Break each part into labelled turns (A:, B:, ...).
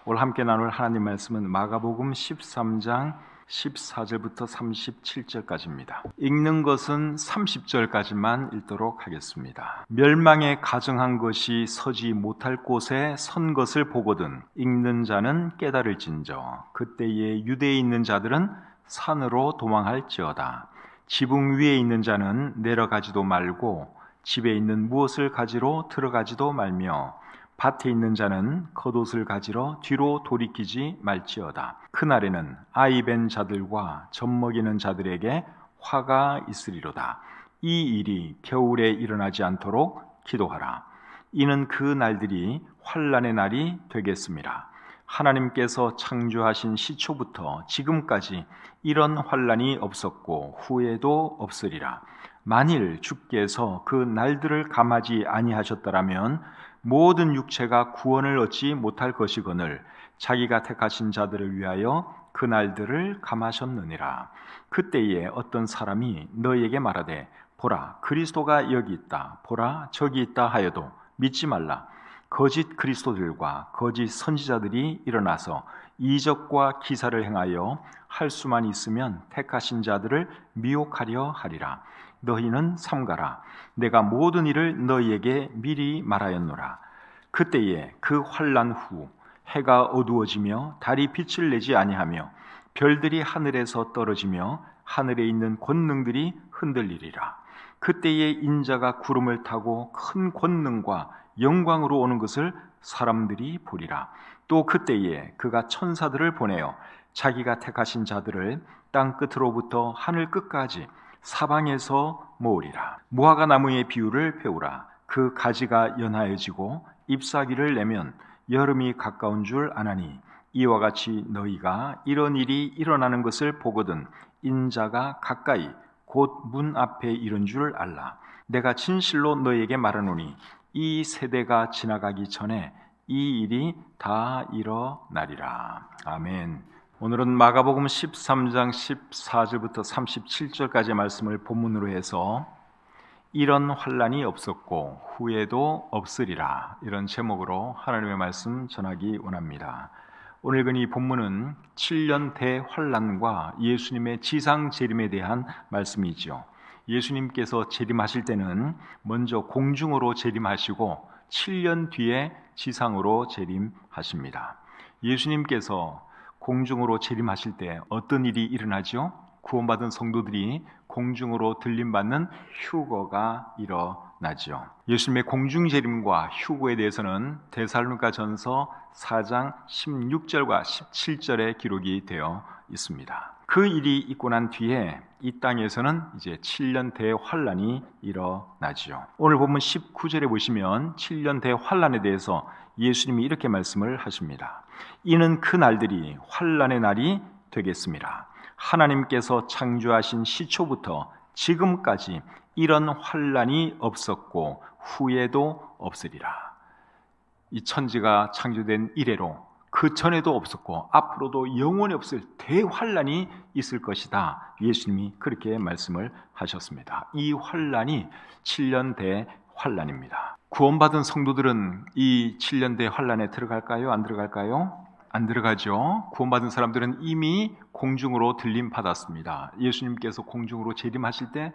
A: 오늘 함께 나눌 하나님 말씀은 마가복음 13장 14절부터 37절까지입니다. 읽는 것은 30절까지만 읽도록 하겠습니다. 멸망에 가증한 것이 서지 못할 곳에 선 것을 보거든 읽는 자는 깨달을진저 그때에 유대에 있는 자들은 산으로 도망할지어다. 지붕 위에 있는 자는 내려가지도 말고 집에 있는 무엇을 가지러 들어가지도 말며 밭에 있는 자는 겉옷을 가지러 뒤로 돌이키지 말지어다. 그날에는 아이 벤 자들과 젖먹이는 자들에게 화가 있으리로다. 이 일이 겨울에 일어나지 않도록 기도하라. 이는 그 날들이 환난의 날이 되겠습니다. 하나님께서 창조하신 시초부터 지금까지 이런 환난이 없었고 후에도 없으리라. 만일 주께서 그 날들을 감하지 아니하셨더라면 모든 육체가 구원을 얻지 못할 것이거늘 자기가 택하신 자들을 위하여 그 날들을 감하셨느니라. 그때에 어떤 사람이 너희에게 말하되 보라 그리스도가 여기 있다 보라 저기 있다 하여도 믿지 말라. 거짓 그리스도들과 거짓 선지자들이 일어나서 이적과 기사를 행하여 할 수만 있으면 택하신 자들을 미혹하려 하리라. 너희는 삼가라. 내가 모든 일을 너희에게 미리 말하였노라. 그때에 그 환난 후 해가 어두워지며 달이 빛을 내지 아니하며 별들이 하늘에서 떨어지며 하늘에 있는 권능들이 흔들리리라. 그때에 인자가 구름을 타고 큰 권능과 영광으로 오는 것을 사람들이 보리라. 또 그때에 그가 천사들을 보내어 자기가 택하신 자들을 땅 끝으로부터 하늘 끝까지 사방에서 모으리라. 무화과 나무의 비유를 배우라. 그 가지가 연하여지고 잎사귀를 내면 여름이 가까운 줄 아나니 이와 같이 너희가 이런 일이 일어나는 것을 보거든 인자가 가까이 곧 문 앞에 이른 줄 알라. 내가 진실로 너희에게 말하노니 이 세대가 지나가기 전에 이 일이 다 일어나리라. 아멘. 오늘은 마가복음 13장 14절부터 37절까지의 말씀을 본문으로 해서 이런 환난이 없었고 후에도 없으리라, 이런 제목으로 하나님의 말씀 전하기 원합니다. 오늘 읽은 이 본문은 7년 대환난과 예수님의 지상 재림에 대한 말씀이죠. 예수님께서 재림하실 때는 먼저 공중으로 재림하시고 7년 뒤에 지상으로 재림하십니다. 예수님께서 공중으로 재림하실 때 어떤 일이 일어나죠? 구원받은 성도들이 공중으로 들림받는 휴거가 일어나죠. 예수님의 공중 재림과 휴거에 대해서는 데살로니가전서 4장 16절과 17절에 기록이 되어 있습니다. 그 일이 있고 난 뒤에 이 땅에서는 이제 7년 대환난이 일어나죠. 오늘 본문 19절에 보시면 7년 대환난에 대해서 예수님이 이렇게 말씀을 하십니다. 이는 그 날들이 환난의 날이 되겠습니다. 하나님께서 창조하신 시초부터 지금까지 이런 환난이 없었고 후에도 없으리라. 이 천지가 창조된 이래로 그 전에도 없었고 앞으로도 영원히 없을 대환난이 있을 것이다. 예수님이 그렇게 말씀을 하셨습니다. 이 환난이 7년 대환난입니다. 구원받은 성도들은 이 7년 대환난에 들어갈까요? 안 들어갈까요? 안 들어가죠. 구원받은 사람들은 이미 공중으로 들림 받았습니다. 예수님께서 공중으로 재림하실 때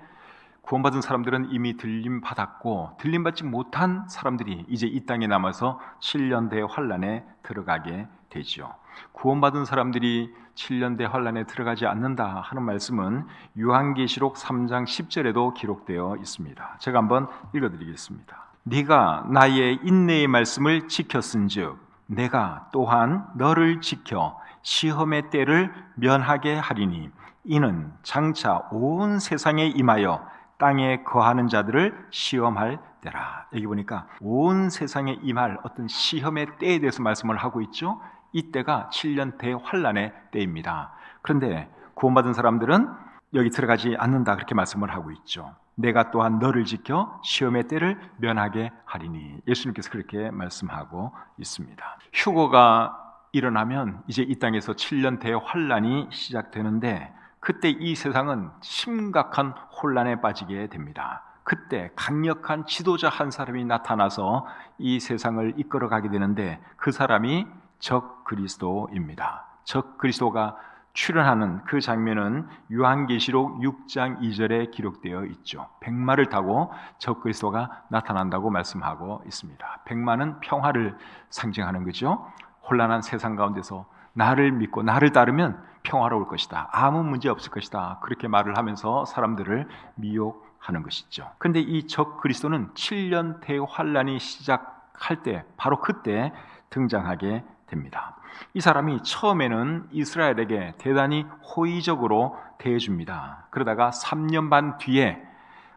A: 구원받은 사람들은 이미 들림 받았고, 들림 받지 못한 사람들이 이제 이 땅에 남아서 7년 대환난에 들어가게 되죠. 구원받은 사람들이 7년 대환난에 들어가지 않는다 하는 말씀은 요한계시록 3장 10절에도 기록되어 있습니다. 제가 한번 읽어드리겠습니다. 네가 나의 인내의 말씀을 지켰은즉 내가 또한 너를 지켜 시험의 때를 면하게 하리니 이는 장차 온 세상에 임하여 땅에 거하는 자들을 시험할 때라. 여기 보니까 온 세상에 임할 어떤 시험의 때에 대해서 말씀을 하고 있죠. 이때가 7년 대환난의 때입니다. 그런데 구원받은 사람들은 여기 들어가지 않는다, 그렇게 말씀을 하고 있죠. 내가 또한 너를 지켜 시험의 때를 면하게 하리니, 예수님께서 그렇게 말씀하고 있습니다. 휴거가 일어나면 이제 이 땅에서 7년 대환난이 시작되는데, 그때 이 세상은 심각한 혼란에 빠지게 됩니다. 그때 강력한 지도자 한 사람이 나타나서 이 세상을 이끌어가게 되는데, 그 사람이 적 그리스도입니다. 적 그리스도가 출현하는 그 장면은 요한계시록 6장 2절에 기록되어 있죠. 백마를 타고 적 그리스도가 나타난다고 말씀하고 있습니다. 백마는 평화를 상징하는 거죠. 혼란한 세상 가운데서 나를 믿고 나를 따르면 평화로울 것이다. 아무 문제 없을 것이다. 그렇게 말을 하면서 사람들을 미혹하는 것이죠. 그런데 이 적 그리스도는 7년 대환란이 시작할 때 바로 그때 등장하게 됩니다. 이 사람이 처음에는 이스라엘에게 대단히 호의적으로 대해줍니다. 그러다가 3년 반 뒤에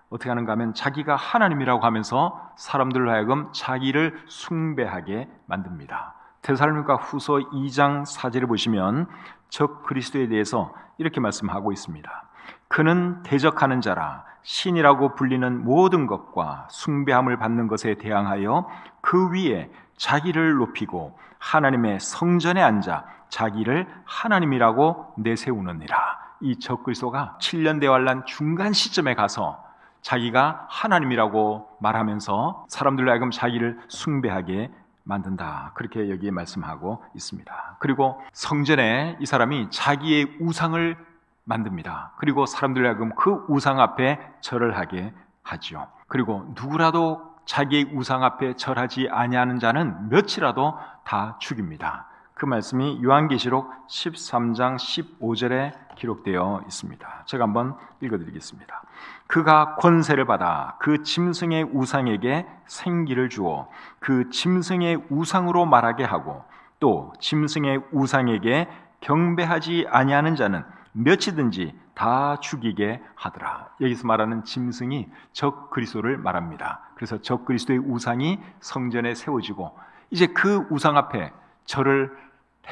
A: 어떻게 하는가 하면 자기가 하나님이라고 하면서 사람들로 하여금 자기를 숭배하게 만듭니다. 데살로니가 후서 2장 4절을 보시면 적 그리스도에 대해서 이렇게 말씀하고 있습니다. 그는 대적하는 자라 신이라고 불리는 모든 것과 숭배함을 받는 것에 대항하여 그 위에 자기를 높이고 하나님의 성전에 앉아 자기를 하나님이라고 내세우느니라. 이 적 그리스도가 7년 대환란 중간 시점에 가서 자기가 하나님이라고 말하면서 사람들로 하여금 자기를 숭배하게 만든다. 그렇게 여기에 말씀하고 있습니다. 그리고 성전에 이 사람이 자기의 우상을 만듭니다. 그리고 사람들로 하여금 그 우상 앞에 절을 하게 하죠. 그리고 누구라도 자기의 우상 앞에 절하지 아니하는 자는 몇이라도 다 죽입니다. 그 말씀이 요한계시록 13장 15절에 기록되어 있습니다. 제가 한번 읽어드리겠습니다. 그가 권세를 받아 그 짐승의 우상에게 생기를 주어 그 짐승의 우상으로 말하게 하고 또 짐승의 우상에게 경배하지 아니하는 자는 몇이든지 다 죽이게 하더라. 여기서 말하는 짐승이 적 그리스도를 말합니다. 그래서 적 그리스도의 우상이 성전에 세워지고 이제 그 우상 앞에 절을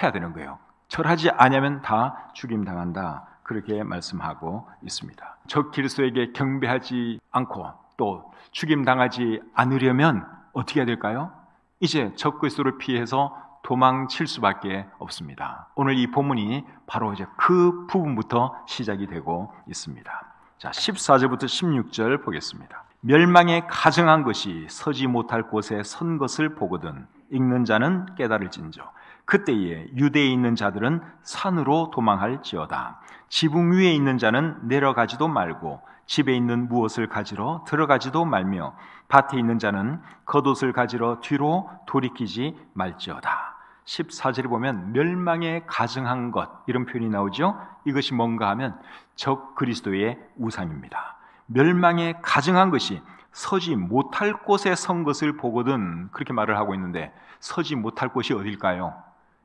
A: 해야 되는 거예요. 절하지 않으면 다 죽임당한다. 그렇게 말씀하고 있습니다. 적 그리스도에게 경배하지 않고 또 죽임당하지 않으려면 어떻게 해야 될까요? 이제 적 그리스도를 피해서 도망칠 수밖에 없습니다. 오늘 이 본문이 바로 이제 그 부분부터 시작이 되고 있습니다. 자, 14절부터 16절 보겠습니다. 멸망에 가증한 것이 서지 못할 곳에 선 것을 보거든 읽는 자는 깨달을진저 그때에 유대에 있는 자들은 산으로 도망할지어다. 지붕 위에 있는 자는 내려가지도 말고 집에 있는 무엇을 가지러 들어가지도 말며 밭에 있는 자는 겉옷을 가지러 뒤로 돌이키지 말지어다. 14절에 보면 멸망에 가증한 것 이런 표현이 나오죠. 이것이 뭔가 하면 적 그리스도의 우상입니다. 멸망에 가증한 것이 서지 못할 곳에 선 것을 보거든 그렇게 말을 하고 있는데 서지 못할 곳이 어딜까요?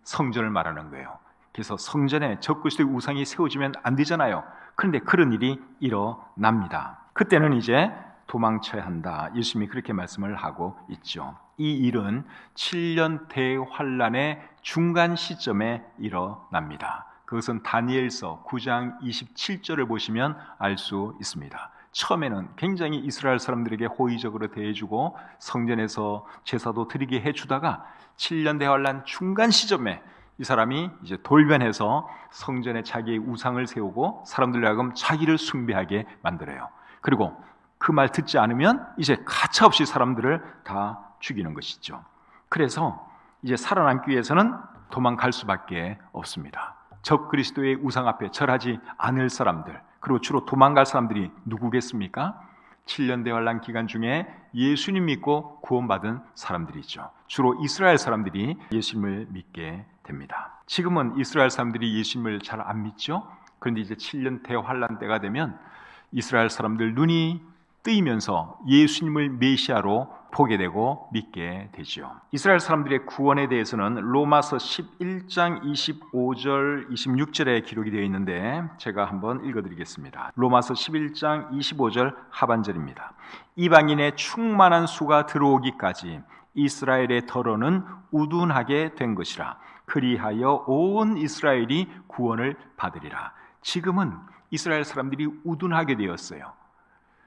A: 성전을 말하는 거예요. 그래서 성전에 적 그리스도의 우상이 세워지면 안 되잖아요. 그런데 그런 일이 일어납니다. 그때는 이제 도망쳐야 한다. 예수님이 그렇게 말씀을 하고 있죠. 이 일은 7년 대환란의 중간 시점에 일어납니다. 그것은 다니엘서 9장 27절을 보시면 알 수 있습니다. 처음에는 굉장히 이스라엘 사람들에게 호의적으로 대해주고 성전에서 제사도 드리게 해주다가 7년 대환란 중간 시점에 이 사람이 이제 돌변해서 성전에 자기의 우상을 세우고 사람들로 하여금 자기를 숭배하게 만들어요. 그리고 그 말 듣지 않으면 이제 가차없이 사람들을 다 죽이는 것이죠. 그래서 이제 살아남기 위해서는 도망갈 수밖에 없습니다. 적 그리스도의 우상 앞에 절하지 않을 사람들, 그리고 주로 도망갈 사람들이 누구겠습니까? 7년 대환란 기간 중에 예수님 믿고 구원받은 사람들이죠. 주로 이스라엘 사람들이 예수님을 믿게 됩니다. 지금은 이스라엘 사람들이 예수님을 잘 안 믿죠. 그런데 이제 7년 대환란 때가 되면 이스라엘 사람들 눈이 뜨이면서 예수님을 메시아로 보게 되고 믿게 되죠. 이스라엘 사람들의 구원에 대해서는 로마서 11장 25절 26절에 기록이 되어 있는데 제가 한번 읽어드리겠습니다. 로마서 11장 25절 하반절입니다. 이방인의 충만한 수가 들어오기까지 이스라엘의 덜어는 우둔하게 된 것이라. 그리하여 온 이스라엘이 구원을 받으리라. 지금은 이스라엘 사람들이 우둔하게 되었어요.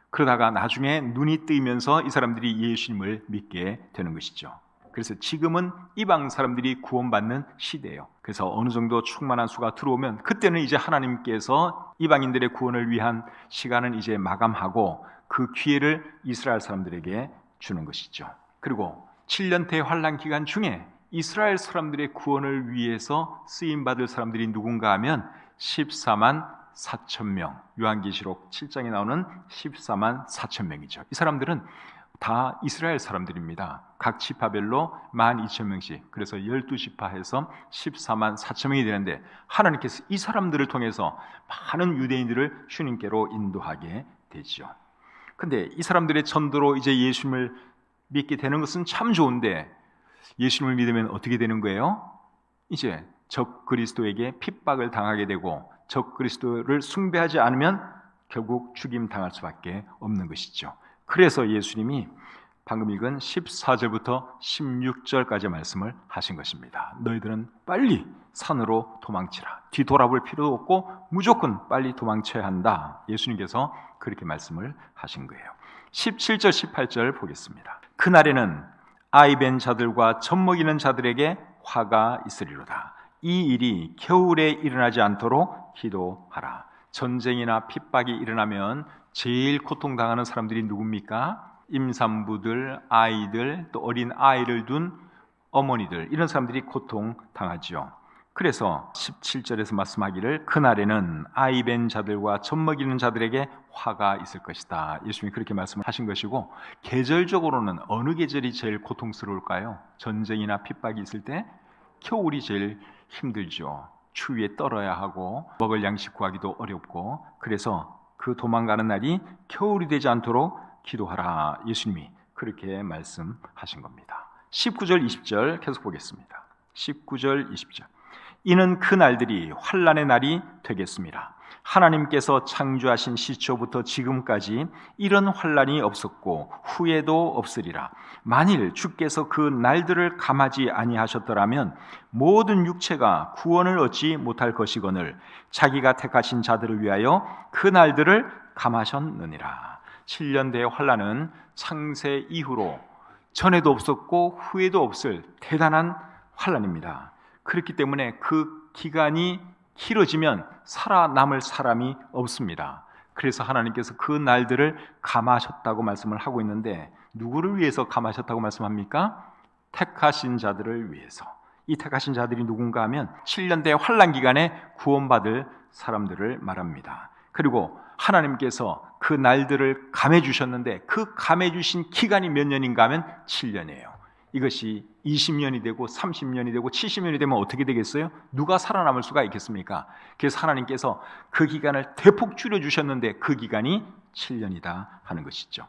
A: 그러다가 나중에 눈이 뜨이면서 이 사람들이 예수님을 믿게 되는 것이죠. 그래서 지금은 이방 사람들이 구원받는 시대예요. 그래서 어느 정도 충만한 수가 들어오면 그때는 이제 하나님께서 이방인들의 구원을 위한 시간은 이제 마감하고 그 기회를 이스라엘 사람들에게 주는 것이죠. 그리고 7년 대환란 기간 중에 이스라엘 사람들의 구원을 위해서 쓰임받을 사람들이 누군가 하면 14만 4천 명, 요한계시록 7장에 나오는 14만 4천 명이죠. 이 사람들은 다 이스라엘 사람들입니다. 각 지파별로 12,000명씩, 그래서 12지파 해서 14만 4천 명이 되는데, 하나님께서 이 사람들을 통해서 많은 유대인들을 주님께로 인도하게 되죠. 근데 이 사람들의 전도로 이제 예수님을 믿게 되는 것은 참 좋은데, 예수님을 믿으면 어떻게 되는 거예요? 이제 적 그리스도에게 핍박을 당하게 되고, 적 그리스도를 숭배하지 않으면 결국 죽임 당할 수밖에 없는 것이죠. 그래서 예수님이 방금 읽은 14절부터 16절까지 말씀을 하신 것입니다. 너희들은 빨리 산으로 도망치라. 뒤돌아볼 필요도 없고 무조건 빨리 도망쳐야 한다. 예수님께서 그렇게 말씀을 하신 거예요. 17절 18절 보겠습니다. 그날에는 아이 벤 자들과 젖 먹이는 자들에게 화가 있으리로다. 이 일이 겨울에 일어나지 않도록 기도하라. 전쟁이나 핍박이 일어나면 제일 고통당하는 사람들이 누굽니까? 임산부들, 아이들, 또 어린 아이를 둔 어머니들, 이런 사람들이 고통당하죠. 그래서 17절에서 말씀하기를 그날에는 아이 벤 자들과 젖 먹이는 자들에게 화가 있을 것이다. 예수님이 그렇게 말씀하신 것이고, 계절적으로는 어느 계절이 제일 고통스러울까요? 전쟁이나 핍박이 있을 때 겨울이 제일 힘들죠. 추위에 떨어야 하고 먹을 양식 구하기도 어렵고, 그래서 그 도망가는 날이 겨울이 되지 않도록 기도하라. 예수님이 그렇게 말씀하신 겁니다. 19절 20절 계속 보겠습니다. 19절 20절 이는 그 날들이 환난의 날이 되겠습니다. 하나님께서 창조하신 시초부터 지금까지 이런 환난이 없었고 후에도 없으리라. 만일 주께서 그 날들을 감하지 아니하셨더라면 모든 육체가 구원을 얻지 못할 것이거늘 자기가 택하신 자들을 위하여 그 날들을 감하셨느니라. 7년 대의 환난은 창세 이후로 전에도 없었고 후에도 없을 대단한 환난입니다. 그렇기 때문에 그 기간이 길어지면 살아남을 사람이 없습니다. 그래서 하나님께서 그 날들을 감하셨다고 말씀을 하고 있는데, 누구를 위해서 감하셨다고 말씀합니까? 택하신 자들을 위해서. 이 택하신 자들이 누군가 하면 7년대 환난 기간에 구원받을 사람들을 말합니다. 그리고 하나님께서 그 날들을 감해 주셨는데, 그 감해 주신 기간이 몇 년인가 하면 7년이에요. 이것이 20년이 되고 30년이 되고 70년이 되면 어떻게 되겠어요? 누가 살아남을 수가 있겠습니까? 그래서 하나님께서 그 기간을 대폭 줄여주셨는데 그 기간이 7년이다 하는 것이죠.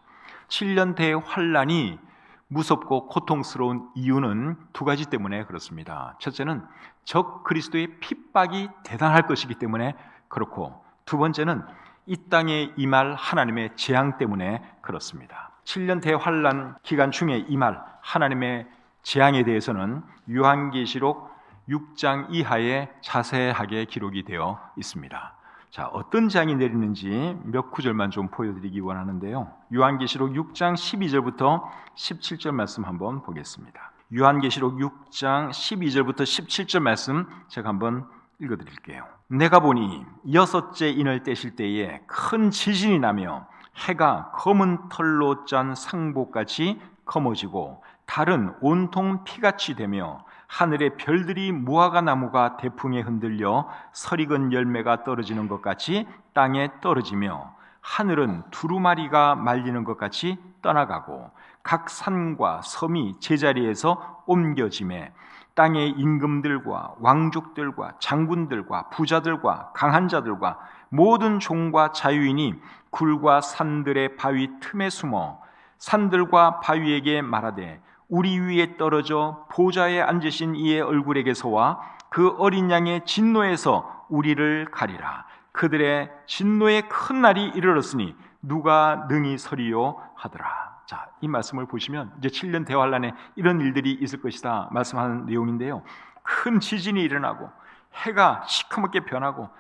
A: 7년 대의 환난이 무섭고 고통스러운 이유는 두 가지 때문에 그렇습니다. 첫째는 적 그리스도의 핍박이 대단할 것이기 때문에 그렇고, 두 번째는 이 땅에 임할 하나님의 재앙 때문에 그렇습니다. 7년 대환난 기간 중에 임할 하나님의 재앙에 대해서는 요한계시록 6장 이하에 자세하게 기록이 되어 있습니다. 자, 어떤 재앙이 내리는지 몇 구절만 좀 보여드리기 원하는데요. 요한계시록 6장 12절부터 17절 말씀 한번 보겠습니다. 요한계시록 6장 12절부터 17절 말씀 제가 한번 읽어드릴게요. 내가 보니 여섯째 인을 떼실 때에 큰 지진이 나며 해가 검은 털로 짠 상복같이 검어지고 달은 온통 피같이 되며 하늘의 별들이 무화과 나무가 대풍에 흔들려 설익은 열매가 떨어지는 것 같이 땅에 떨어지며 하늘은 두루마리가 말리는 것 같이 떠나가고 각 산과 섬이 제자리에서 옮겨지매 땅의 임금들과 왕족들과 장군들과 부자들과 강한 자들과 모든 종과 자유인이 굴과 산들의 바위 틈에 숨어 산들과 바위에게 말하되 우리 위에 떨어져 보좌에 앉으신 이의 얼굴에게서와 그 어린 양의 진노에서 우리를 가리라. 그들의 진노의 큰 날이 이르렀으니 누가 능히 서리요 하더라. 자, 이 말씀을 보시면 이제 7년 대환란에 이런 일들이 있을 것이다 말씀하는 내용인데요. 큰 지진이 일어나고 해가 시커멓게 변하고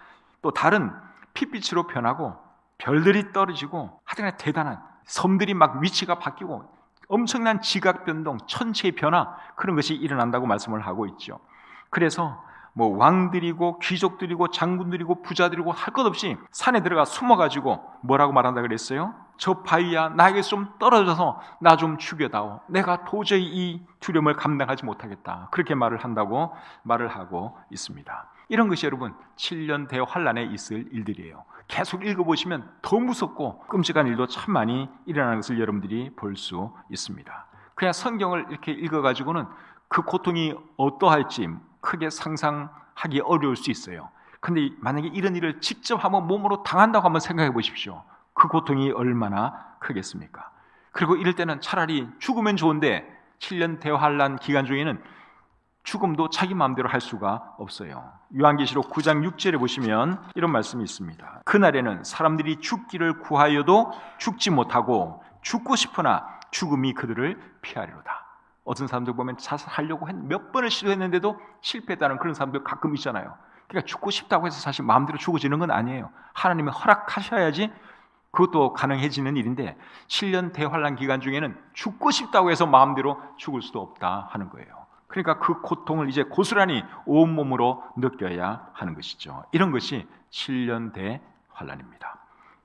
A: 또 달은 핏빛으로 변하고 별들이 떨어지고 하여튼 대단한 섬들이 막 위치가 바뀌고 엄청난 지각 변동, 천체의 변화, 그런 것이 일어난다고 말씀을 하고 있죠. 그래서 뭐 왕들이고 귀족들이고 장군들이고 부자들이고 할 것 없이 산에 들어가 숨어가지고 뭐라고 말한다 그랬어요? 저 바위야 나에게 좀 떨어져서 나 좀 죽여다오. 내가 도저히 이 두려움을 감당하지 못하겠다. 그렇게 말을 한다고 말을 하고 있습니다. 이런 것이 여러분 7년 대환란에 있을 일들이에요. 계속 읽어보시면 더 무섭고 끔찍한 일도 참 많이 일어나는 것을 여러분들이 볼 수 있습니다. 그냥 성경을 이렇게 읽어가지고는 그 고통이 어떠할지 크게 상상하기 어려울 수 있어요. 근데 만약에 이런 일을 직접 한번 몸으로 당한다고 한번 생각해 보십시오. 그 고통이 얼마나 크겠습니까? 그리고 이럴 때는 차라리 죽으면 좋은데 7년 대환란 기간 중에는 죽음도 자기 마음대로 할 수가 없어요. 요한계시록 9장 6절에 보시면 이런 말씀이 있습니다. 그날에는 사람들이 죽기를 구하여도 죽지 못하고 죽고 싶으나 죽음이 그들을 피하리로다. 어떤 사람들 보면 자살하려고 몇 번을 시도했는데도 실패했다는 그런 사람들 가끔 있잖아요. 그러니까 죽고 싶다고 해서 사실 마음대로 죽어지는 건 아니에요. 하나님이 허락하셔야지 그것도 가능해지는 일인데 7년 대환란 기간 중에는 죽고 싶다고 해서 마음대로 죽을 수도 없다 하는 거예요. 그러니까 그 고통을 이제 고스란히 온몸으로 느껴야 하는 것이죠. 이런 것이 7년 대환란입니다.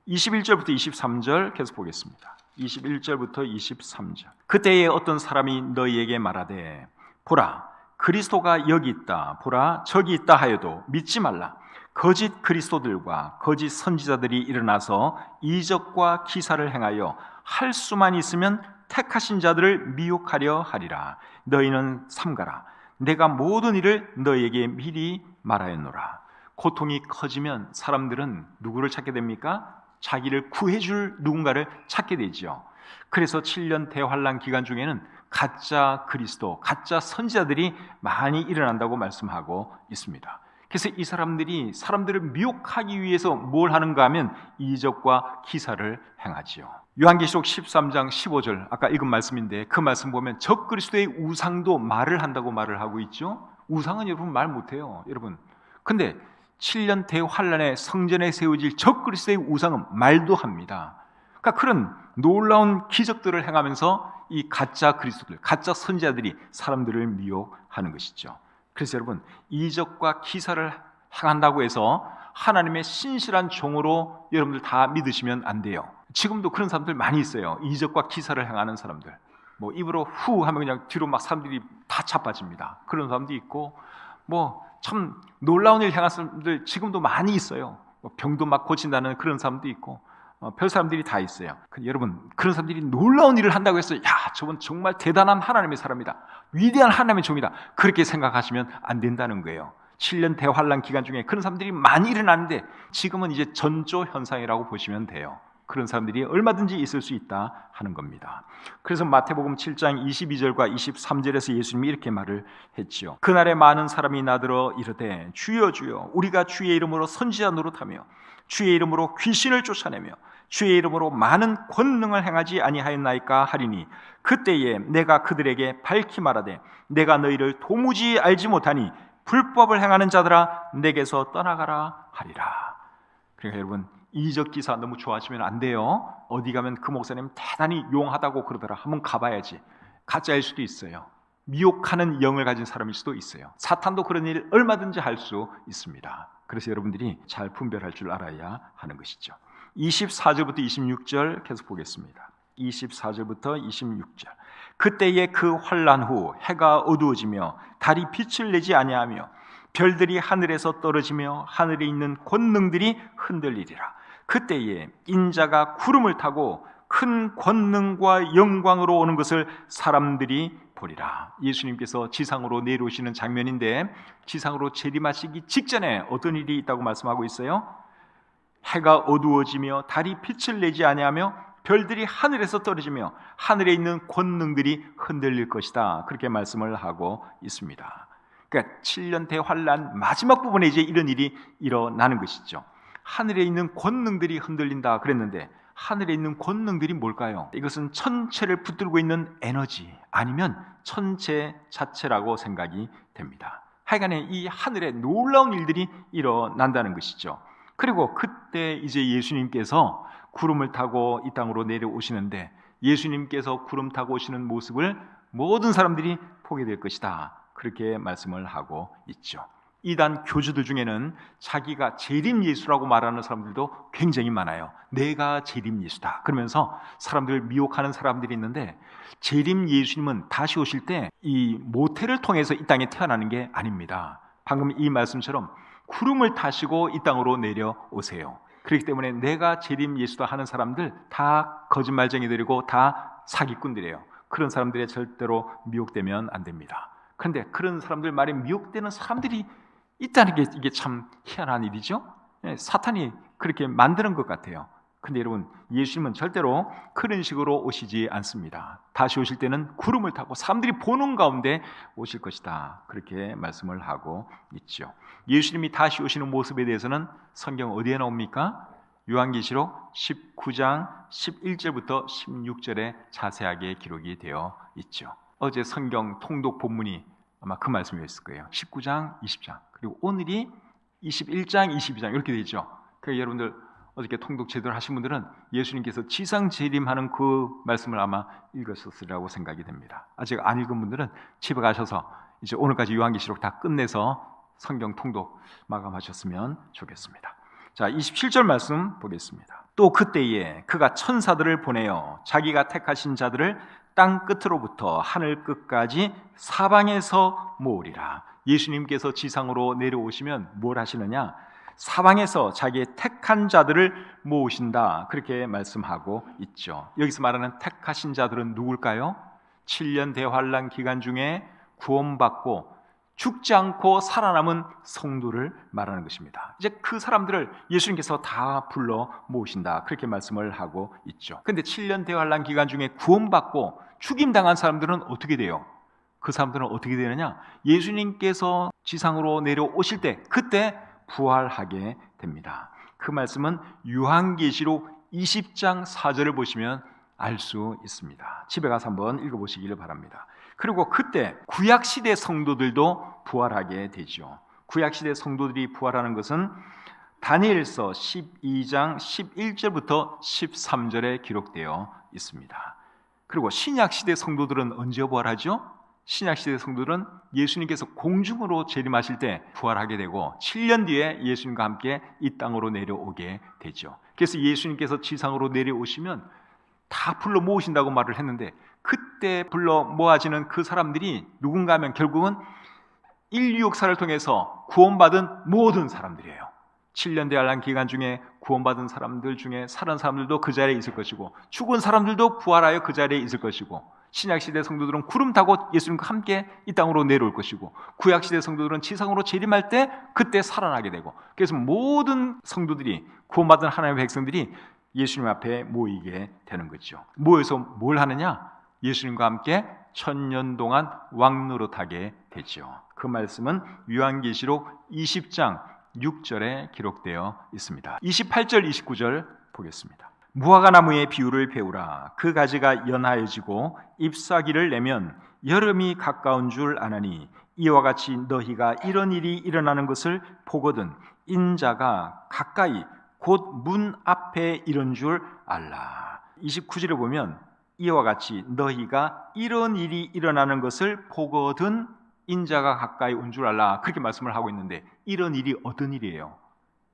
A: 21절부터 23절 계속 보겠습니다. 21절부터 23절. 그때에 어떤 사람이 너희에게 말하되 보라 그리스도가 여기 있다, 보라 저기 있다 하여도 믿지 말라. 거짓 그리스도들과 거짓 선지자들이 일어나서 이적과 기사를 행하여 할 수만 있으면 택하신 자들을 미혹하려 하리라. 너희는 삼가라. 내가 모든 일을 너희에게 미리 말하였노라. 고통이 커지면 사람들은 누구를 찾게 됩니까? 자기를 구해줄 누군가를 찾게 되죠. 그래서 7년 대환란 기간 중에는 가짜 그리스도, 가짜 선지자들이 많이 일어난다고 말씀하고 있습니다. 그래서 이 사람들이 사람들을 미혹하기 위해서 뭘 하는가 하면 이적과 기사를 행하지요. 요한계시록 13장 15절 아까 읽은 말씀인데 그 말씀 보면 적 그리스도의 우상도 말을 한다고 말을 하고 있죠. 우상은 여러분 말 못해요, 여러분. 근데 7년 대환란에 성전에 세워질 적 그리스도의 우상은 말도 합니다. 그러니까 그런 놀라운 기적들을 행하면서 이 가짜 그리스도들, 가짜 선지자들이 사람들을 미혹하는 것이죠. 그래서 여러분 이적과 기사를 행한다고 해서 하나님의 신실한 종으로 여러분들 다 믿으시면 안 돼요. 지금도 그런 사람들 많이 있어요. 이적과 기사를 행하는 사람들. 뭐 입으로 후 하면 그냥 뒤로 막 사람들이 다 자빠집니다. 그런 사람도 있고 뭐 참 놀라운 일 행하는 사람들 지금도 많이 있어요. 병도 막 고친다는 그런 사람도 있고 별 사람들이 다 있어요. 여러분 그런 사람들이 놀라운 일을 한다고 해서 야 저건 정말 대단한 하나님의 사람이다, 위대한 하나님의 종이다, 그렇게 생각하시면 안 된다는 거예요. 7년 대환란 기간 중에 그런 사람들이 많이 일어나는데 지금은 이제 전조 현상이라고 보시면 돼요. 그런 사람들이 얼마든지 있을 수 있다 하는 겁니다. 그래서 마태복음 7장 22절과 23절에서 예수님이 이렇게 말을 했지요. 그날에 많은 사람이 나들어 이르되 주여 주여 우리가 주의 이름으로 선지자 노릇하며 주의 이름으로 귀신을 쫓아내며 주의 이름으로 많은 권능을 행하지 아니하였나이까 하리니 그때에 내가 그들에게 밝히 말하되 내가 너희를 도무지 알지 못하니 불법을 행하는 자들아 내게서 떠나가라 하리라. 그러니까 여러분 이적 기사 너무 좋아하시면 안 돼요. 어디 가면 그 목사님 대단히 용하다고 그러더라, 한번 가봐야지. 가짜일 수도 있어요. 미혹하는 영을 가진 사람일 수도 있어요. 사탄도 그런 일 얼마든지 할 수 있습니다. 그래서 여러분들이 잘 분별할 줄 알아야 하는 것이죠. 24절부터 26절 계속 보겠습니다. 24절부터 26절. 그때에 그 환난 후 해가 어두워지며 달이 빛을 내지 아니하며 별들이 하늘에서 떨어지며 하늘에 있는 권능들이 흔들리리라. 그때에 인자가 구름을 타고 큰 권능과 영광으로 오는 것을 사람들이 보리라. 예수님께서 지상으로 내려오시는 장면인데 지상으로 재림하시기 직전에 어떤 일이 있다고 말씀하고 있어요? 해가 어두워지며 달이 빛을 내지 아니하며 별들이 하늘에서 떨어지며 하늘에 있는 권능들이 흔들릴 것이다. 그렇게 말씀을 하고 있습니다. 그러니까 7년 대환란 마지막 부분에 이제 이런 일이 일어나는 것이죠. 하늘에 있는 권능들이 흔들린다 그랬는데 하늘에 있는 권능들이 뭘까요? 이것은 천체를 붙들고 있는 에너지 아니면 천체 자체라고 생각이 됩니다. 하여간에 이 하늘에 놀라운 일들이 일어난다는 것이죠. 그리고 그때 이제 예수님께서 구름을 타고 이 땅으로 내려오시는데 예수님께서 구름 타고 오시는 모습을 모든 사람들이 보게 될 것이다. 그렇게 말씀을 하고 있죠. 이단 교주들 중에는 자기가 재림 예수라고 말하는 사람들도 굉장히 많아요. 내가 재림 예수다 그러면서 사람들을 미혹하는 사람들이 있는데, 재림 예수님은 다시 오실 때 이 모태를 통해서 이 땅에 태어나는 게 아닙니다. 방금 이 말씀처럼 구름을 타시고 이 땅으로 내려오세요. 그렇기 때문에 내가 재림 예수다 하는 사람들 다 거짓말쟁이들이고 다 사기꾼들이에요. 그런 사람들에 절대로 미혹되면 안 됩니다. 그런데 그런 사람들 말에 미혹되는 사람들이 있다는 게 이게 참 희한한 일이죠. 사탄이 그렇게 만드는 것 같아요. 근데 여러분, 예수님은 절대로 그런 식으로 오시지 않습니다. 다시 오실 때는 구름을 타고 사람들이 보는 가운데 오실 것이다, 그렇게 말씀을 하고 있죠. 예수님이 다시 오시는 모습에 대해서는 성경 어디에 나옵니까? 요한계시록 19장 11절부터 16절에 자세하게 기록이 되어 있죠. 어제 성경 통독 본문이 아마 그 말씀이었을 거예요. 19장, 20장, 그리고 오늘이 21장, 22장 이렇게 되죠. 그러니까 여러분들 어저께 통독 제대로 하신 분들은 예수님께서 지상 재림하는 그 말씀을 아마 읽으셨으리라고 생각이 됩니다. 아직 안 읽은 분들은 집에 가셔서 이제 오늘까지 요한계시록 다 끝내서 성경 통독 마감하셨으면 좋겠습니다. 자, 27절 말씀 보겠습니다. 또 그때에 그가 천사들을 보내어 자기가 택하신 자들을 땅 끝으로부터 하늘 끝까지 사방에서 모으리라. 예수님께서 지상으로 내려오시면 뭘 하시느냐? 사방에서 자기의 택한 자들을 모으신다, 그렇게 말씀하고 있죠. 여기서 말하는 택하신 자들은 누굴까요? 7년 대환란 기간 중에 구원받고 죽지 않고 살아남은 성도를 말하는 것입니다. 이제 그 사람들을 예수님께서 다 불러 모으신다, 그렇게 말씀을 하고 있죠. 그런데 7년 대환란 기간 중에 구원받고 죽임당한 사람들은 어떻게 돼요? 그 사람들은 어떻게 되느냐? 예수님께서 지상으로 내려오실 때 그때 부활하게 됩니다. 그 말씀은 요한계시록 20장 4절을 보시면 알 수 있습니다. 집에 가서 한번 읽어보시기를 바랍니다. 그리고 그때 구약시대 성도들도 부활하게 되죠. 구약시대 성도들이 부활하는 것은 다니엘서 12장 11절부터 13절에 기록되어 있습니다. 그리고 신약시대 성도들은 언제 부활하죠? 신약시대 성도들은 예수님께서 공중으로 재림하실 때 부활하게 되고 7년 뒤에 예수님과 함께 이 땅으로 내려오게 되죠. 그래서 예수님께서 지상으로 내려오시면 다 불러 모으신다고 말을 했는데, 그때 불러 모아지는 그 사람들이 누군가 하면 결국은 인류 역사를 통해서 구원받은 모든 사람들이에요. 7년 대환란 기간 중에 구원받은 사람들 중에 살은 사람들도 그 자리에 있을 것이고, 죽은 사람들도 부활하여 그 자리에 있을 것이고, 신약시대 성도들은 구름 타고 예수님과 함께 이 땅으로 내려올 것이고, 구약시대 성도들은 지상으로 재림할 때 그때 살아나게 되고, 그래서 모든 성도들이, 구원받은 하나님의 백성들이 예수님 앞에 모이게 되는 거죠. 모여서 뭘 하느냐? 예수님과 함께 1000년 동안 왕노릇하게 되죠. 그 말씀은 요한계시록 20장 6절에 기록되어 있습니다. 28절 29절 보겠습니다. 무화과나무의 비유를 배우라. 그 가지가 연하여지고 잎사귀를 내면 여름이 가까운 줄 아나니, 이와 같이 너희가 이런 일이 일어나는 것을 보거든 인자가 가까이 곧 문 앞에 이른 줄 알라. 29절에 보면 이와 같이 너희가 이런 일이 일어나는 것을 보거든 인자가 가까이 온 줄 알라, 그렇게 말씀을 하고 있는데, 이런 일이 어떤 일이에요?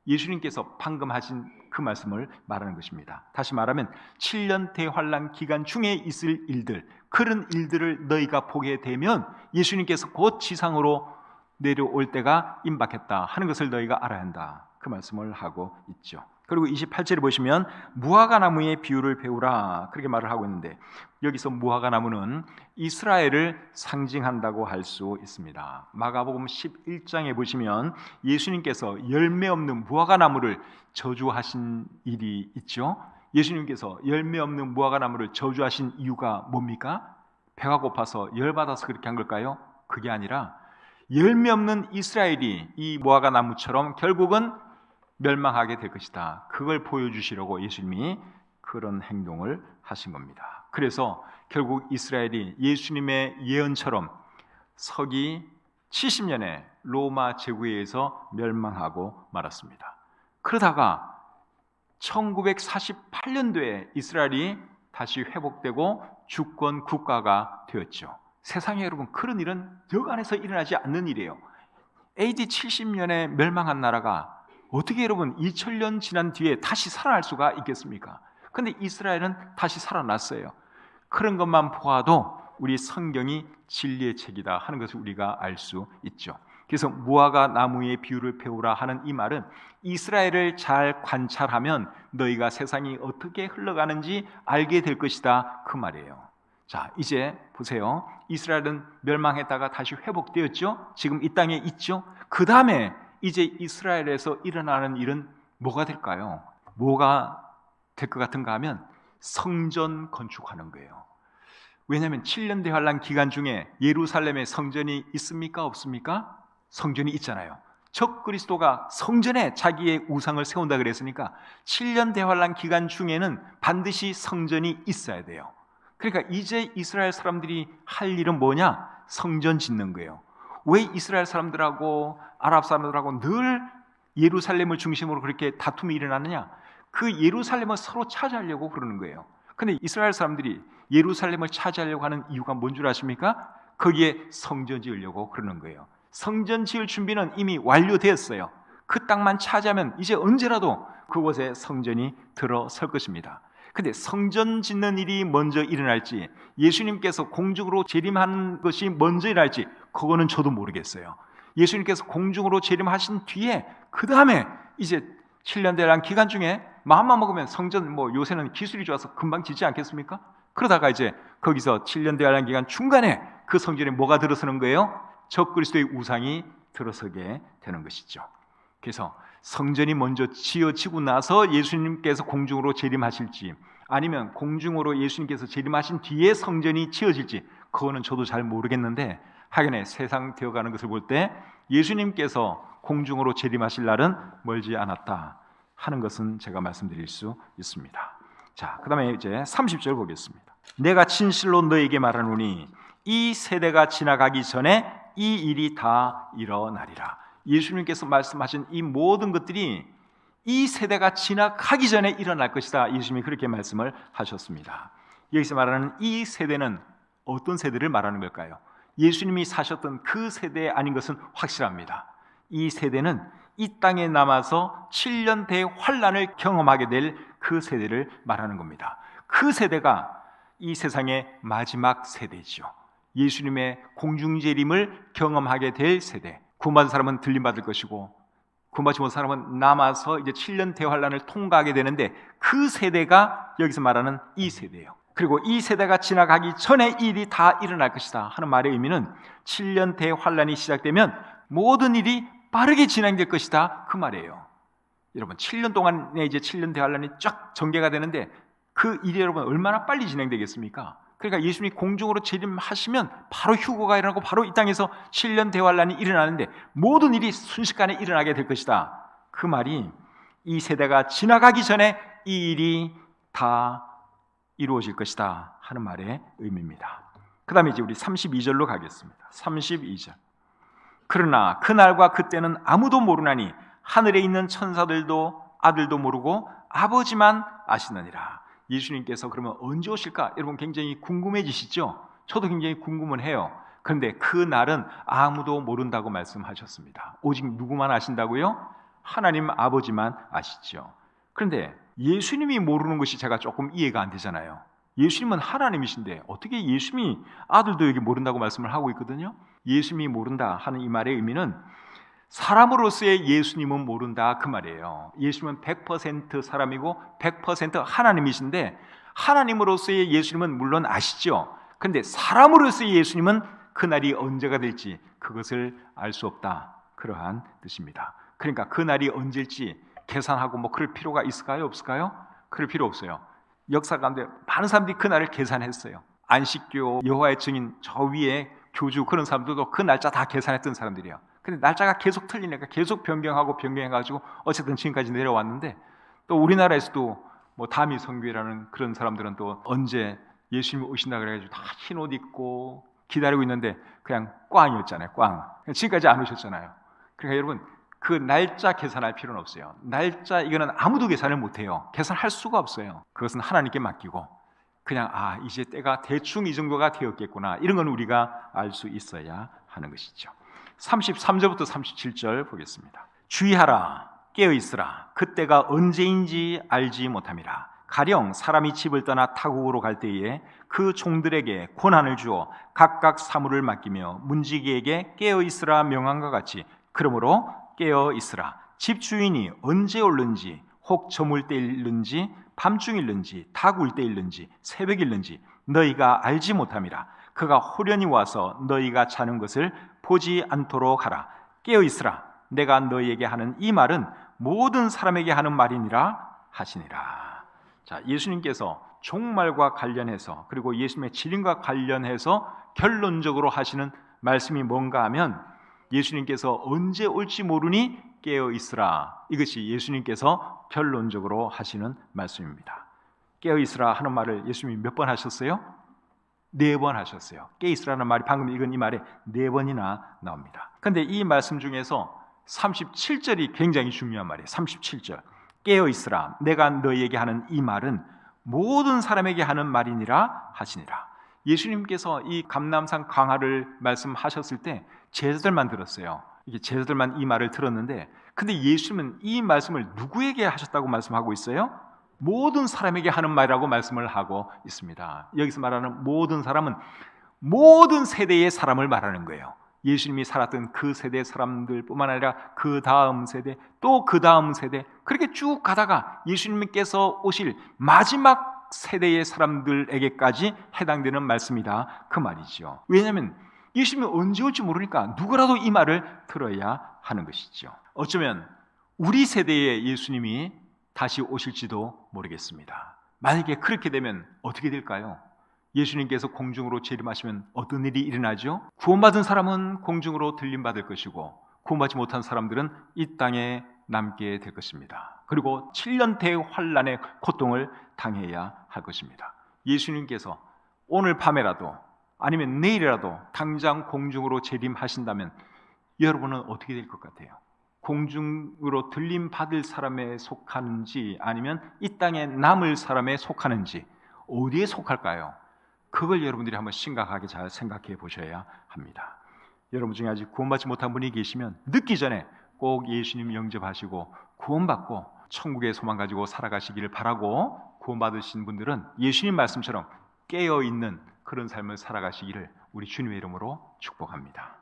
A: 예수님께서 방금 하신 그 말씀을 말하는 것입니다. 다시 말하면 7년 대환란 기간 중에 있을 일들, 그런 일들을 너희가 보게 되면 예수님께서 곧 지상으로 내려올 때가 임박했다 하는 것을 너희가 알아야 한다, 그 말씀을 하고 있죠. 그리고 28절에 보시면 무화과나무의 비유를 배우라, 그렇게 말을 하고 있는데, 여기서 무화과나무는 이스라엘을 상징한다고 할 수 있습니다. 마가복음 11장에 보시면 예수님께서 열매 없는 무화과나무를 저주하신 일이 있죠. 예수님께서 열매 없는 무화과나무를 저주하신 이유가 뭡니까? 배가 고파서 열받아서 그렇게 한 걸까요? 그게 아니라 열매 없는 이스라엘이 이 무화과나무처럼 결국은 멸망하게 될 것이다, 그걸 보여주시려고 예수님이 그런 행동을 하신 겁니다. 그래서 결국 이스라엘이 예수님의 예언처럼 서기 70년에 로마 제국에 의해서 멸망하고 말았습니다. 그러다가 1948년도에 이스라엘이 다시 회복되고 주권 국가가 되었죠. 세상에 여러분, 그런 일은 여간에서 일어나지 않는 일이에요. AD 70년에 멸망한 나라가 어떻게 여러분 2000년 지난 뒤에 다시 살아날 수가 있겠습니까? 근데 이스라엘은 다시 살아났어요. 그런 것만 보아도 우리 성경이 진리의 책이다 하는 것을 우리가 알 수 있죠. 그래서 무화과 나무의 비유를 배우라 하는 이 말은 이스라엘을 잘 관찰하면 너희가 세상이 어떻게 흘러가는지 알게 될 것이다 그 말이에요. 자, 이제 보세요. 이스라엘은 멸망했다가 다시 회복되었죠. 지금 이 땅에 있죠. 그 다음에 이제 이스라엘에서 일어나는 일은 뭐가 될까요? 뭐가 될 것 같은가 하면 성전 건축하는 거예요. 왜냐하면 7년 대환란 기간 중에 예루살렘에 성전이 있습니까? 없습니까? 성전이 있잖아요. 적 그리스도가 성전에 자기의 우상을 세운다 그랬으니까 7년 대환란 기간 중에는 반드시 성전이 있어야 돼요. 그러니까 이제 이스라엘 사람들이 할 일은 뭐냐? 성전 짓는 거예요. 왜 이스라엘 사람들하고 아랍 사람들하고 늘 예루살렘을 중심으로 그렇게 다툼이 일어나느냐? 그 예루살렘을 서로 차지하려고 그러는 거예요. 근데 이스라엘 사람들이 예루살렘을 차지하려고 하는 이유가 뭔 줄 아십니까? 거기에 성전 지으려고 그러는 거예요. 성전 지을 준비는 이미 완료되었어요. 그 땅만 차지하면 이제 언제라도 그곳에 성전이 들어설 것입니다. 근데 성전 짓는 일이 먼저 일어날지 예수님께서 공중으로 재림하는 것이 먼저 일어날지 그거는 저도 모르겠어요. 예수님께서 공중으로 재림하신 뒤에 그 다음에 이제 7년 대란 기간 중에 마음만 먹으면 성전 요새는 기술이 좋아서 금방 짓지 않겠습니까? 그러다가 이제 거기서 7년 대환란 기간 중간에 그 성전에 뭐가 들어서는 거예요? 적 그리스도의 우상이 들어서게 되는 것이죠. 그래서 성전이 먼저 지어지고 나서 예수님께서 공중으로 재림하실지 아니면 공중으로 예수님께서 재림하신 뒤에 성전이 지어질지 그거는 저도 잘 모르겠는데 하여간에 세상 되어가는 것을 볼 때 예수님께서 공중으로 재림하실 날은 멀지 않았다 하는 것은 제가 말씀드릴 수 있습니다. 자, 그 다음에 이제 30절 보겠습니다. 내가 진실로 너에게 말하노니 이 세대가 지나가기 전에 이 일이 다 일어나리라. 예수님께서 말씀하신 이 모든 것들이 이 세대가 지나가기 전에 일어날 것이다. 예수님이 그렇게 말씀을 하셨습니다. 여기서 말하는 이 세대는 어떤 세대를 말하는 걸까요? 예수님이 사셨던 그 세대 아닌 것은 확실합니다. 이 세대는 이 땅에 남아서 7년 대환란을 경험하게 될 그 세대를 말하는 겁니다. 그 세대가 이 세상의 마지막 세대죠. 예수님의 공중재림을 경험하게 될 세대. 구원받은 사람은 들림받을 것이고 구원받지 못한 사람은 남아서 이제 7년 대환란을 통과하게 되는데 그 세대가 여기서 말하는 이 세대예요. 그리고 이 세대가 지나가기 전에 이 일이 다 일어날 것이다 하는 말의 의미는 7년 대환란이 시작되면 모든 일이 빠르게 진행될 것이다 그 말이에요. 여러분 7년 동안에 이제 7년 대환란이 쫙 전개가 되는데 그 일이 여러분 얼마나 빨리 진행되겠습니까? 그러니까 예수님이 공중으로 재림하시면 바로 휴거가 일어나고 바로 이 땅에서 7년 대환란이 일어나는데 모든 일이 순식간에 일어나게 될 것이다. 그 말이 이 세대가 지나가기 전에 이 일이 다 이루어질 것이다 하는 말의 의미입니다. 그 다음에 이제 우리 32절로 가겠습니다. 32절. 그러나 그날과 그때는 아무도 모르나니 하늘에 있는 천사들도 아들도 모르고 아버지만 아시느니라. 예수님께서 그러면 언제 오실까? 여러분 굉장히 궁금해지시죠? 저도 굉장히 궁금은 해요. 그런데 그 날은 아무도 모른다고 말씀하셨습니다. 오직 누구만 아신다고요? 하나님 아버지만 아시죠. 그런데 예수님이 모르는 것이 제가 조금 이해가 안 되잖아요. 예수님은 하나님이신데 어떻게 예수님이 아들도 여기 모른다고 말씀을 하고 있거든요. 예수님이 모른다 하는 이 말의 의미는 사람으로서의 예수님은 모른다 그 말이에요. 예수님은 100% 사람이고 100% 하나님이신데 하나님으로서의 예수님은 물론 아시죠. 그런데 사람으로서의 예수님은 그날이 언제가 될지 그것을 알 수 없다 그러한 뜻입니다. 그러니까 그날이 언제일지 계산하고 그럴 필요가 있을까요? 없을까요? 그럴 필요 없어요. 역사 가운데 많은 사람들이 그날을 계산했어요. 안식교, 여호와의 증인 저 위에 교주 그런 사람들도 그 날짜 다 계산했던 사람들이에요. 근데 날짜가 계속 틀리니까 계속 변경하고 변경해가지고 어쨌든 지금까지 내려왔는데 또 우리나라에서도 다미 선교회라는 그런 사람들은 또 언제 예수님이 오신다 그래가지고 다 흰 옷 입고 기다리고 있는데 그냥 꽝이었잖아요. 꽝. 지금까지 안 오셨잖아요. 그러니까 여러분 그 날짜 계산할 필요는 없어요. 날짜 이거는 아무도 계산을 못해요. 계산할 수가 없어요. 그것은 하나님께 맡기고 그냥 이제 때가 대충 이 정도가 되었겠구나 이런 건 우리가 알 수 있어야 하는 것이죠. 33절부터 37절 보겠습니다. 주의하라, 깨어있으라. 그때가 언제인지 알지 못함이라. 가령 사람이 집을 떠나 타국으로 갈 때에 그 종들에게 권한을 주어 각각 사물을 맡기며 문지기에게 깨어있으라 명한과 같이 그러므로 깨어있으라. 집주인이 언제 올는지, 혹 저물 때일는지 밤중일는지 닭울 때일는지 새벽일는지 너희가 알지 못함이라. 그가 호련히 와서 너희가 자는 것을 보지 않도록 하라. 깨어있으라. 내가 너희에게 하는 이 말은 모든 사람에게 하는 말이니라 하시니라. 자, 예수님께서 종말과 관련해서 그리고 예수님의 진림과 관련해서 결론적으로 하시는 말씀이 뭔가 하면 예수님께서 언제 올지 모르니 깨어있으라. 이것이 예수님께서 결론적으로 하시는 말씀입니다. 깨어있으라 하는 말을 예수님이 몇 번 하셨어요? 4번 하셨어요. 깨어있으라는 말이 방금 읽은 이 말에 4번이나 나옵니다. 그런데 이 말씀 중에서 37절이 굉장히 중요한 말이에요. 37절 깨어있으라. 내가 너희에게 하는 이 말은 모든 사람에게 하는 말이니라 하시니라. 예수님께서 이 감람산 강화를 말씀하셨을 때 제자들만 들었어요. 이게 제자들만 이 말을 들었는데, 근데 예수님은 이 말씀을 누구에게 하셨다고 말씀하고 있어요? 모든 사람에게 하는 말이라고 말씀을 하고 있습니다. 여기서 말하는 모든 사람은 모든 세대의 사람을 말하는 거예요. 예수님이 살았던 그 세대 사람들뿐만 아니라 그 다음 세대, 또 그 다음 세대, 그렇게 쭉 가다가 예수님께서 오실 마지막 세대의 사람들에게까지 해당되는 말씀이다, 그 말이죠. 왜냐하면 예수님이 언제 올지 모르니까 누구라도 이 말을 들어야 하는 것이죠. 어쩌면 우리 세대의 예수님이 다시 오실지도 모르겠습니다. 만약에 그렇게 되면 어떻게 될까요? 예수님께서 공중으로 재림하시면 어떤 일이 일어나죠? 구원받은 사람은 공중으로 들림받을 것이고 구원받지 못한 사람들은 이 땅에 남게 될 것입니다. 그리고 7년대의 환난의 고통을 당해야 할 것입니다. 예수님께서 오늘 밤에라도 아니면 내일이라도 당장 공중으로 재림하신다면 여러분은 어떻게 될 것 같아요? 공중으로 들림받을 사람에 속하는지 아니면 이 땅에 남을 사람에 속하는지 어디에 속할까요? 그걸 여러분들이 한번 심각하게 잘 생각해 보셔야 합니다. 여러분 중에 아직 구원받지 못한 분이 계시면 늦기 전에 꼭 예수님 영접하시고 구원받고 천국의 소망 가지고 살아가시기를 바라고, 구원받으신 분들은 예수님 말씀처럼 깨어있는 그런 삶을 살아가시기를 우리 주님의 이름으로 축복합니다.